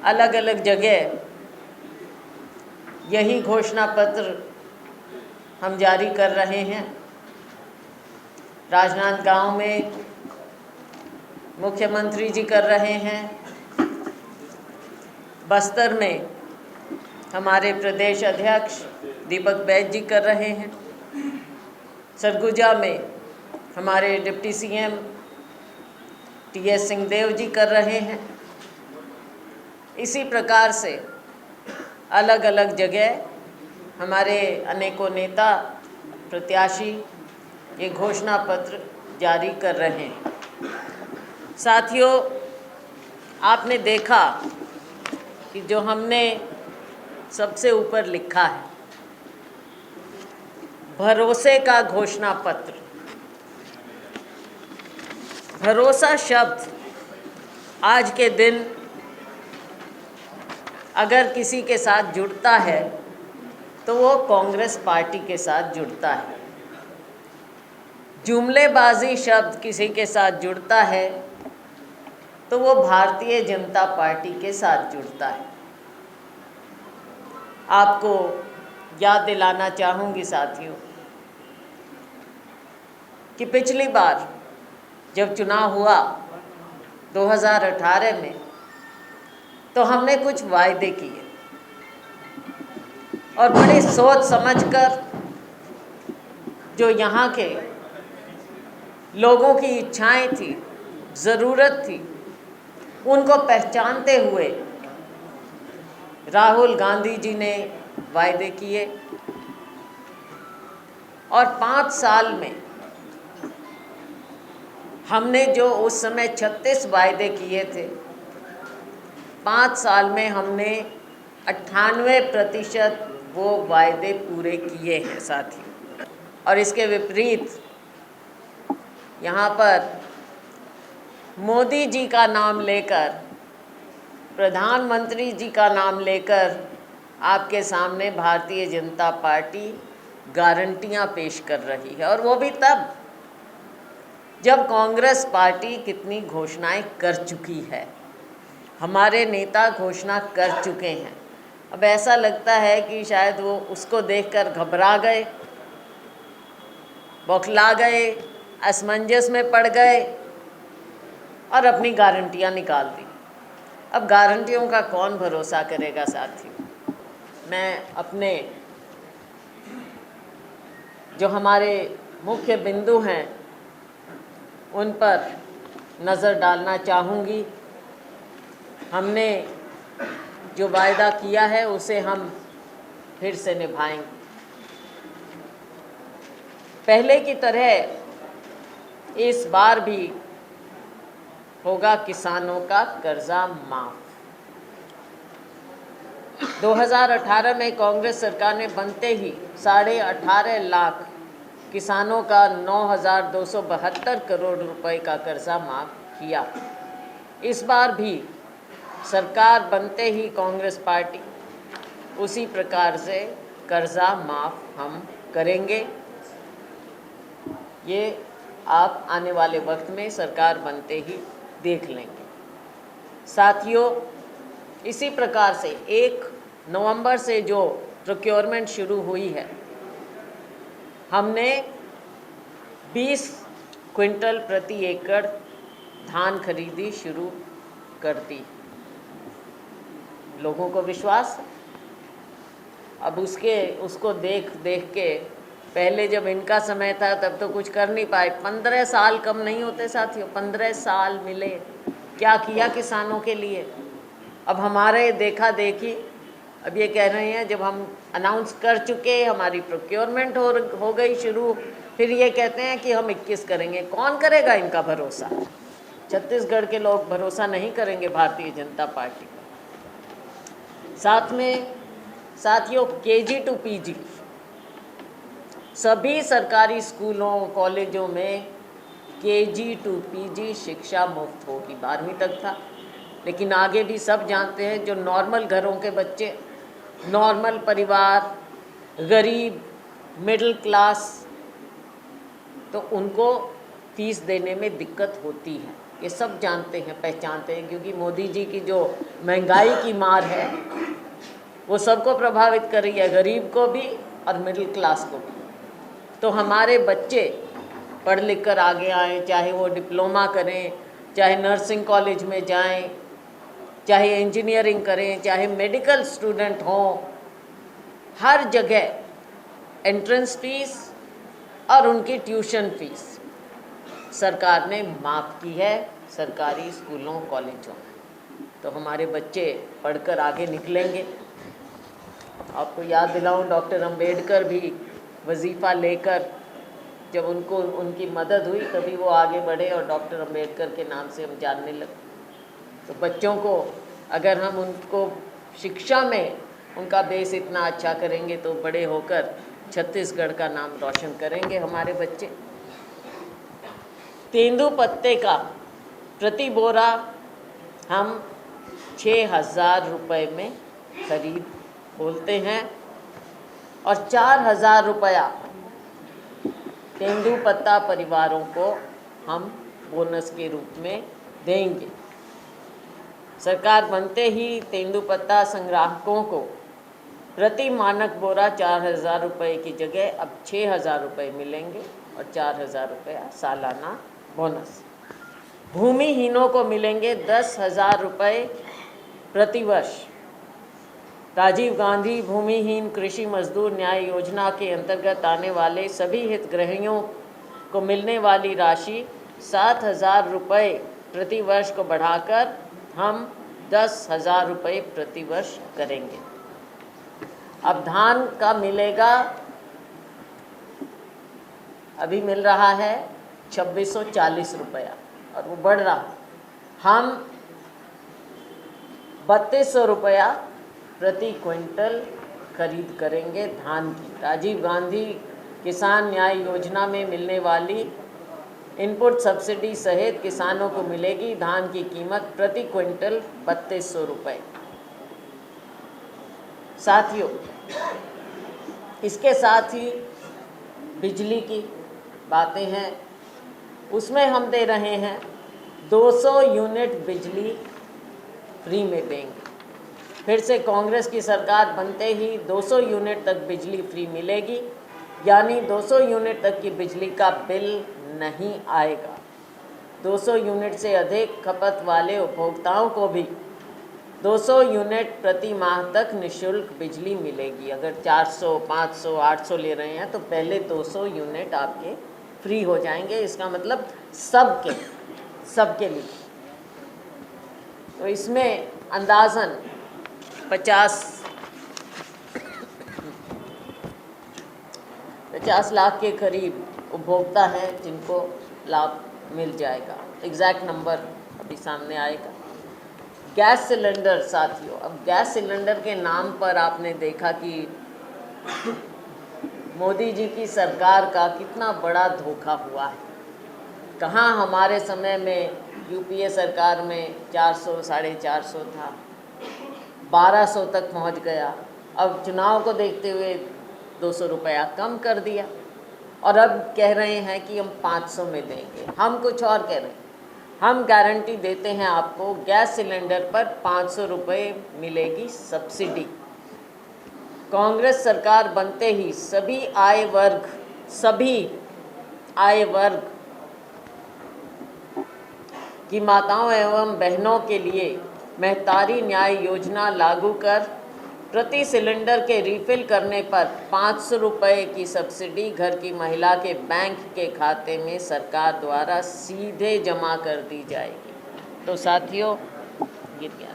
अलग अलग जगह यही घोषणा पत्र हम जारी कर रहे हैं। राजनांदगांव में मुख्यमंत्री जी कर रहे हैं, बस्तर में हमारे प्रदेश अध्यक्ष दीपक बैज जी कर रहे हैं, सरगुजा में हमारे डिप्टी सीएम टीएस सिंहदेव जी कर रहे हैं। इसी प्रकार से अलग अलग जगह हमारे अनेकों नेता प्रत्याशी ये घोषणा पत्र जारी कर रहे हैं। साथियों, आपने देखा कि जो हमने सबसे ऊपर लिखा है, भरोसे का घोषणा पत्र। भरोसा शब्द आज के दिन अगर किसी के साथ जुड़ता है तो वो कांग्रेस पार्टी के साथ जुड़ता है। जुमलेबाजी शब्द किसी के साथ जुड़ता है तो वो भारतीय जनता पार्टी के साथ जुड़ता है। आपको याद दिलाना चाहूँगी साथियों कि पिछली बार जब चुनाव हुआ 2018 में, तो हमने कुछ वायदे किए और बड़े सोच समझकर जो यहाँ के लोगों की इच्छाएं थी, ज़रूरत थी, उनको पहचानते हुए राहुल गांधी जी ने वायदे किए और 5 साल में हमने जो उस समय 36 वायदे किए थे, 5 साल में हमने 98% वो वायदे पूरे किए हैं साथियों। और इसके विपरीत यहाँ पर मोदी जी का नाम लेकर, प्रधानमंत्री जी का नाम लेकर आपके सामने भारतीय जनता पार्टी गारंटियाँ पेश कर रही है, और वो भी तब जब कांग्रेस पार्टी कितनी घोषणाएं कर चुकी है। हमारे नेता घोषणा कर चुके हैं। अब ऐसा लगता है कि शायद वो उसको देखकर घबरा गए, बौखला गए, असमंजस में पड़ गए और अपनी गारंटियां निकाल दी। अब गारंटियों का कौन भरोसा करेगा साथियों। मैं अपने जो हमारे मुख्य बिंदु हैं उन पर नज़र डालना चाहूँगी। हमने जो वायदा किया है उसे हम फिर से निभाएंगे। पहले की तरह इस बार भी होगा किसानों का कर्जा माफ। 2018 में कांग्रेस सरकार ने बनते ही 18.5 लाख किसानों का 9,272 करोड़ रुपए का कर्जा माफ किया। इस बार भी सरकार बनते ही कांग्रेस पार्टी उसी प्रकार से कर्जा माफ हम करेंगे। ये आप आने वाले वक्त में सरकार बनते ही देख लेंगे। साथियों, इसी प्रकार से 1 नवंबर से जो प्रोक्योरमेंट शुरू हुई है, हमने 20 क्विंटल प्रति एकड़ धान खरीदी शुरू कर दी। लोगों को विश्वास है। अब उसको देख के पहले जब इनका समय था तब तो कुछ कर नहीं पाए। 15 साल कम नहीं होते साथियों, 15 साल मिले, क्या किया किसानों के लिए। अब हमारे देखा देखी, अब ये कह रहे हैं जब हम अनाउंस कर चुके, हमारी प्रोक्योरमेंट हो गई शुरू, फिर ये कहते हैं कि हम 21 करेंगे। कौन करेगा इनका भरोसा। छत्तीसगढ़ के लोग भरोसा नहीं करेंगे भारतीय जनता पार्टी का। साथ में साथियों, KG to PG सभी सरकारी स्कूलों कॉलेजों में KG to PG शिक्षा मुफ्त होगी। 12वीं तक था, लेकिन आगे भी सब जानते हैं जो नॉर्मल घरों के बच्चे, नॉर्मल परिवार, गरीब, मिडिल क्लास, तो उनको फीस देने में दिक्कत होती है। ये सब जानते हैं, पहचानते हैं, क्योंकि मोदी जी की जो महंगाई की मार है वो सबको प्रभावित कर रही है, गरीब को भी और मिडिल क्लास को भी। तो हमारे बच्चे पढ़ लिख कर आगे आएँ, चाहे वो डिप्लोमा करें, चाहे नर्सिंग कॉलेज में जाएं, चाहे इंजीनियरिंग करें, चाहे मेडिकल स्टूडेंट हों, हर जगह एंट्रेंस फीस और उनकी ट्यूशन फीस सरकार ने माफ़ की है सरकारी स्कूलों कॉलेजों में। तो हमारे बच्चे पढ़कर आगे निकलेंगे। आपको याद दिलाऊं, डॉक्टर अंबेडकर भी वजीफ़ा लेकर जब उनको उनकी मदद हुई तभी वो आगे बढ़े और डॉक्टर अंबेडकर के नाम से हम जानने लगे। तो बच्चों को अगर हम उनको शिक्षा में उनका बेस इतना अच्छा करेंगे तो बड़े होकर छत्तीसगढ़ का नाम रोशन करेंगे हमारे बच्चे। तेंदुपत्ते का प्रति बोरा हम 6,000 रुपये में खरीद बोलते हैं और 4,000 रुपया तेंदुपत्ता परिवारों को हम बोनस के रूप में देंगे। सरकार बनते ही तेंदुपत्ता संग्राहकों को प्रति मानक बोरा 4,000 रुपये की जगह अब 6,000 रुपये मिलेंगे और 4,000 रुपया सालाना बोनस। भूमिहीनों को मिलेंगे 10,000 रुपये प्रतिवर्ष। राजीव गांधी भूमिहीन कृषि मजदूर न्याय योजना के अंतर्गत आने वाले सभी हितग्राहियों को मिलने वाली राशि 7,000 रुपये प्रतिवर्ष को बढ़ाकर हम 10,000 रुपये प्रतिवर्ष करेंगे। अब धान का मिलेगा, अभी मिल रहा है 2,640 रुपया और वो बढ़ रहा। हम 3,200 रुपया प्रति क्विंटल खरीद करेंगे धान की। राजीव गांधी किसान न्याय योजना में मिलने वाली इनपुट सब्सिडी सहित किसानों को मिलेगी धान की कीमत प्रति क्विंटल 3,200 रुपये। साथियों, इसके साथ ही बिजली की बातें हैं, उसमें हम दे रहे हैं 200 यूनिट बिजली फ्री में देंगे। फिर से कांग्रेस की सरकार बनते ही 200 यूनिट तक बिजली फ्री मिलेगी, यानी 200 यूनिट तक की बिजली का बिल नहीं आएगा। 200 यूनिट से अधिक खपत वाले उपभोक्ताओं को भी 200 यूनिट प्रति माह तक निःशुल्क बिजली मिलेगी। अगर 400, 500, 800 ले रहे हैं तो पहले 200 यूनिट आपके फ्री हो जाएंगे। इसका मतलब सबके लिए। तो इसमें अंदाज़न 50 लाख के करीब उपभोक्ता हैं जिनको लाभ मिल जाएगा। एग्जैक्ट नंबर अभी सामने आएगा। गैस सिलेंडर, साथियों, अब गैस सिलेंडर के नाम पर आपने देखा कि मोदी जी की सरकार का कितना बड़ा धोखा हुआ है। कहाँ हमारे समय में यूपीए सरकार में 400, 450 था, 1200 तक पहुंच गया। अब चुनाव को देखते हुए 200 रुपया कम कर दिया और अब कह रहे हैं कि हम 500 में देंगे। हम कुछ और कह रहे हैं। हम गारंटी देते हैं आपको, गैस सिलेंडर पर 500 रुपये मिलेगी सब्सिडी। कांग्रेस सरकार बनते ही सभी आय वर्ग की माताओं एवं बहनों के लिए महतारी न्याय योजना लागू कर प्रति सिलेंडर के रिफिल करने पर 500 रुपये की सब्सिडी घर की महिला के बैंक के खाते में सरकार द्वारा सीधे जमा कर दी जाएगी। तो साथियों, गिर गया।